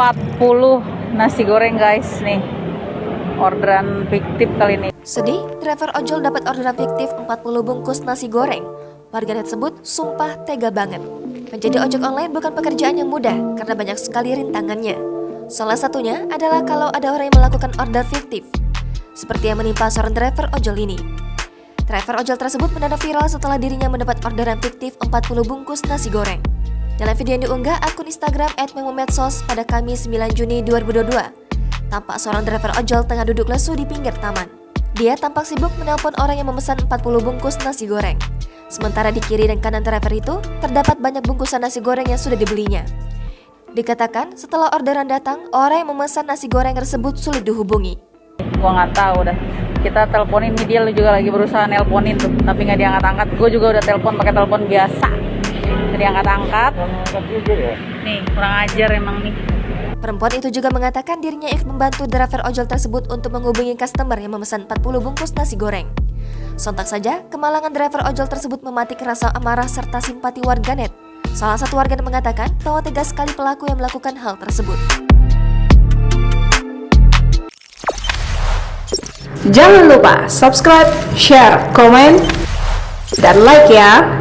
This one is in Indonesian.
40 nasi goreng guys nih. Orderan fiktif kali ini. Sedih, driver ojol dapat orderan fiktif 40 bungkus nasi goreng. Warganet sebut sumpah tega banget. Menjadi ojek online bukan pekerjaan yang mudah karena banyak sekali rintangannya. Salah satunya adalah kalau ada orang yang melakukan order fiktif, seperti yang menimpa seorang driver ojol ini. Driver ojol tersebut mendadak viral setelah dirinya mendapat orderan fiktif 40 bungkus nasi goreng. Dalam video yang diunggah akun Instagram @memomedsos pada Kamis 9 Juni 2022, tampak seorang driver ojol tengah duduk lesu di pinggir taman. Dia tampak sibuk menelpon orang yang memesan 40 bungkus nasi goreng. Sementara di kiri dan kanan driver itu, terdapat banyak bungkusan nasi goreng yang sudah dibelinya. Dikatakan setelah orderan datang, orang yang memesan nasi goreng tersebut sulit dihubungi. Gua nggak tahu dah. Kita teleponin nih, dia juga lagi berusaha nelponin tuh, tapi nggak diangkat-angkat. Gue juga udah telepon pakai telepon biasa, nggak diangkat-angkat. Nih kurang ajar emang nih. Perempuan itu juga mengatakan dirinya ikut membantu driver ojol tersebut untuk menghubungi customer yang memesan 40 bungkus nasi goreng. Sontak saja, kemalangan driver ojol tersebut mematik rasa amarah serta simpati warganet. Salah satu warganet mengatakan bahwa tegas sekali pelaku yang melakukan hal tersebut. Jangan lupa subscribe, share, komen, dan like ya.